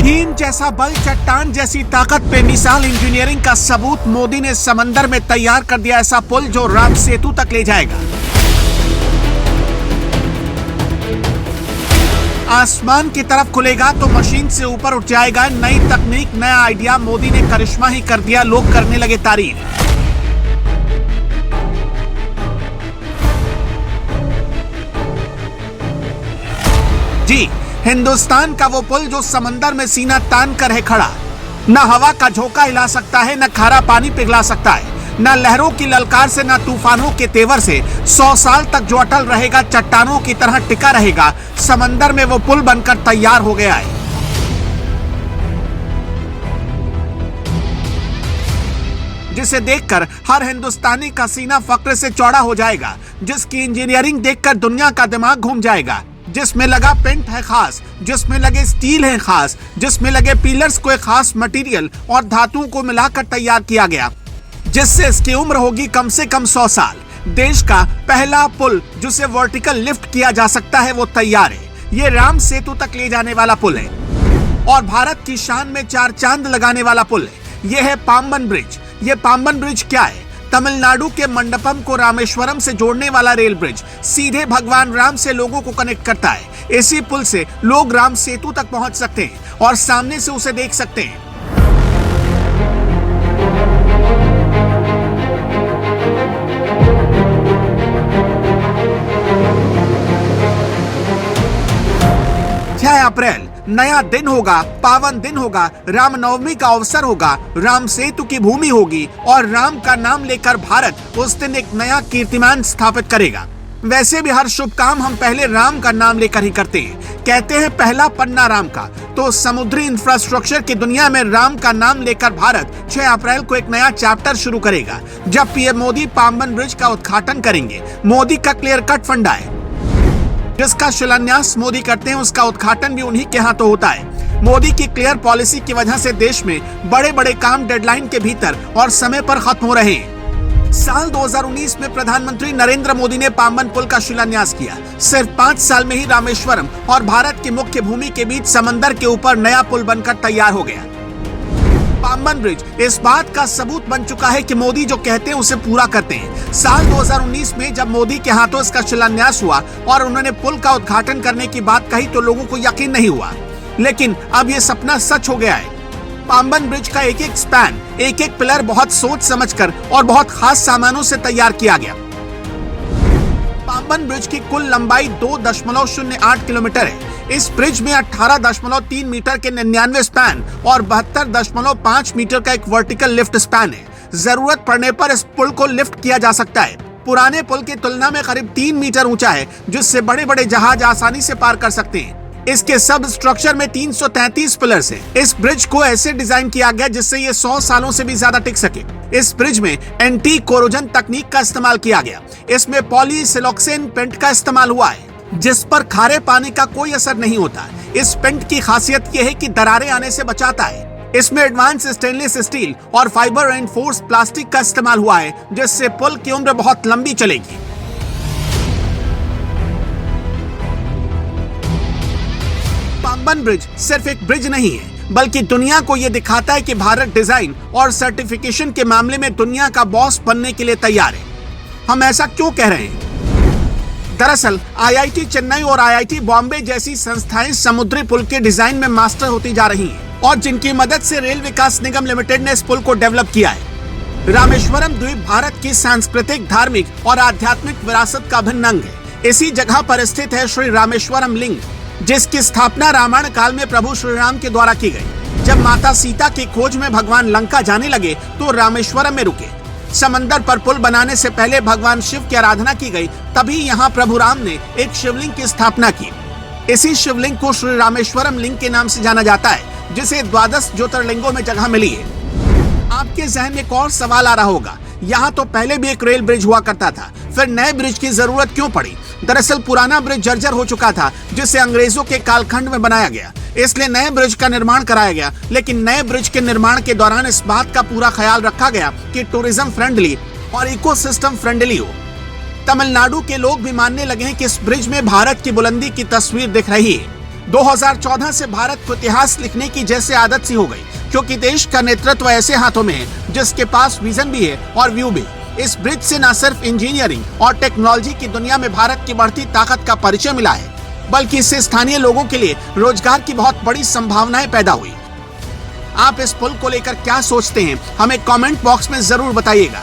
भीम जैसा बल, चट्टान जैसी ताकत, बेमिसाल इंजीनियरिंग का सबूत मोदी ने समंदर में तैयार कर दिया ऐसा पुल जो राम सेतु तक ले जाएगा। आसमान की तरफ खुलेगा तो मशीन से ऊपर उठ जाएगा। नई तकनीक, नया आइडिया, मोदी ने करिश्मा ही कर दिया, लोग करने लगे तारीफ। जी, हिंदुस्तान का वो पुल जो समंदर में सीना तान कर है खड़ा। न हवा का झोंका हिला सकता है, न खारा पानी पिघला सकता है, न लहरों की ललकार से, न तूफानों के तेवर से। 100 साल तक जो अटल रहेगा, चट्टानों की तरह टिका रहेगा। समंदर में वो पुल बनकर तैयार हो गया है। जिसे देखकर हर हिंदुस्तानी का सीना फक्र से चौड़ा हो जाएगा, जिसकी इंजीनियरिंग देखकर दुनिया का दिमाग घूम जाएगा, जिसमें लगा पेंट है खास, जिसमें लगे स्टील है खास, जिसमें लगे पिलर्स को एक खास मटेरियल और धातुओं को मिलाकर तैयार किया गया, जिससे इसकी उम्र होगी कम से कम 100 साल। देश का पहला पुल जिसे वर्टिकल लिफ्ट किया जा सकता है वो तैयार है। ये राम सेतु तक ले जाने वाला पुल है और भारत की शान में 4 चांद लगाने वाला पुल है। ये है पाम्बन ब्रिज। ये पाम्बन ब्रिज क्या है? तमिलनाडु के मंडपम को रामेश्वरम से जोड़ने वाला रेल ब्रिज सीधे भगवान राम से लोगों को कनेक्ट करता है। इसी पुल से लोग राम सेतु तक पहुंच सकते हैं और सामने से उसे देख सकते हैं। अप्रैल नया दिन होगा, पावन दिन होगा, रामनवमी का अवसर होगा, राम सेतु की भूमि होगी और राम का नाम लेकर भारत उस दिन एक नया कीर्तिमान स्थापित करेगा। वैसे भी हर शुभ काम हम पहले राम का नाम लेकर ही करते हैं। कहते हैं पहला पन्ना राम का, तो समुद्री इंफ्रास्ट्रक्चर की दुनिया में राम का नाम लेकर भारत 6 अप्रैल को एक नया चैप्टर शुरू करेगा, जब पीएम मोदी पाम्बन ब्रिज का उद्घाटन करेंगे। मोदी का क्लियर कट फंडा है, जिसका शिलान्यास मोदी करते हैं उसका उद्घाटन भी उन्हीं के हाथों होता है। मोदी की क्लियर पॉलिसी की वजह से देश में बड़े बड़े काम डेडलाइन के भीतर और समय पर खत्म हो रहे हैं। साल 2019 में प्रधानमंत्री नरेंद्र मोदी ने पाम्बन पुल का शिलान्यास किया। सिर्फ 5 साल में ही रामेश्वरम और भारत की मुख्य भूमि के बीच समंदर के ऊपर नया पुल बनकर तैयार हो गया। पाम्बन ब्रिज इस बात का सबूत बन चुका है कि मोदी जो कहते हैं उसे पूरा करते हैं। साल 2019 में जब मोदी के हाथों इसका शिलान्यास हुआ और उन्होंने पुल का उद्घाटन करने की बात कही तो लोगों को यकीन नहीं हुआ, लेकिन अब ये सपना सच हो गया है। पाम्बन ब्रिज का एक एक स्पैन, एक एक पिलर बहुत सोच समझकर और बहुत खास सामानों से तैयार किया गया। पाम्बन ब्रिज की कुल लंबाई 2.08 किलोमीटर है। इस ब्रिज में 18.3 मीटर के 99 स्पैन और 72.5 मीटर का एक वर्टिकल लिफ्ट स्पैन है। जरूरत पड़ने पर इस पुल को लिफ्ट किया जा सकता है। पुराने पुल की तुलना में करीब 3 मीटर ऊंचा है, जिससे बड़े बड़े जहाज आसानी से पार कर सकते हैं। इसके सब स्ट्रक्चर में 333 पिलर्स हैं। इस ब्रिज को ऐसे डिजाइन किया गया जिससे ये 100 सालों से भी ज्यादा टिक सके। इस ब्रिज में एंटी कोरोजन तकनीक का इस्तेमाल किया गया। इसमें पॉलीसिलॉक्सेन पेंट का इस्तेमाल हुआ है, जिस पर खारे पानी का कोई असर नहीं होता। इस पेंट की खासियत यह है कि दरारें आने से बचाता है। इसमें एडवांस स्टेनलेस स्टील और फाइबर रेनफोर्स प्लास्टिक का इस्तेमाल हुआ है, जिससे पुल की उम्र बहुत लंबी चलेगी। पाम्बन ब्रिज सिर्फ एक ब्रिज नहीं है, बल्कि दुनिया को यह दिखाता है कि भारत डिजाइन और सर्टिफिकेशन के मामले में दुनिया का बॉस बनने के लिए तैयार है। हम ऐसा क्यों कह रहे हैं? दरअसल आईआईटी चेन्नई और आईआईटी बॉम्बे जैसी संस्थाएं समुद्री पुल के डिजाइन में मास्टर होती जा रही हैं और जिनकी मदद से रेल विकास निगम लिमिटेड ने इस पुल को डेवलप किया है। रामेश्वरम द्वीप भारत की सांस्कृतिक, धार्मिक और आध्यात्मिक विरासत का अभिन्न अंग है। इसी जगह पर स्थित है श्री रामेश्वरम लिंग, जिसकी स्थापना रामायण काल में प्रभु श्री राम के द्वारा की गई। जब माता सीता की खोज में भगवान लंका जाने लगे तो रामेश्वरम में रुके। समंदर पर पुल बनाने से पहले भगवान शिव की आराधना की गई, तभी यहाँ प्रभु राम ने एक शिवलिंग की स्थापना की। इसी शिवलिंग को श्री रामेश्वरम लिंग के नाम से जाना जाता है, जिसे 12 ज्योतिर्लिंगों में जगह मिली है। आपके जहन में एक और सवाल आ रहा होगा, यहाँ तो पहले भी एक रेल ब्रिज हुआ करता था, फिर नए ब्रिज की जरूरत क्यों पड़ी? दरअसल पुराना ब्रिज जर्जर हो चुका था, जिसे अंग्रेजों के कालखंड में बनाया गया, इसलिए नए ब्रिज का निर्माण कराया गया। लेकिन नए ब्रिज के निर्माण के दौरान इस बात का पूरा ख्याल रखा गया कि टूरिज्म फ्रेंडली और इकोसिस्टम फ्रेंडली हो। तमिलनाडु के लोग भी मानने लगे हैं कि इस ब्रिज में भारत की बुलंदी की तस्वीर दिख रही है। 2014 से भारत को इतिहास लिखने की जैसे आदत सी हो गई, क्योंकि देश का नेतृत्व ऐसे हाथों में है जिसके पास विजन भी है और व्यू भी। इस ब्रिज से न सिर्फ इंजीनियरिंग और टेक्नोलॉजी की दुनिया में भारत की बढ़ती ताकत का परिचय मिला है, बल्कि इससे स्थानीय लोगों के लिए रोजगार की बहुत बड़ी संभावनाएं पैदा हुई। आप इस पुल को लेकर क्या सोचते हैं, हमें कमेंट बॉक्स में जरूर बताइएगा।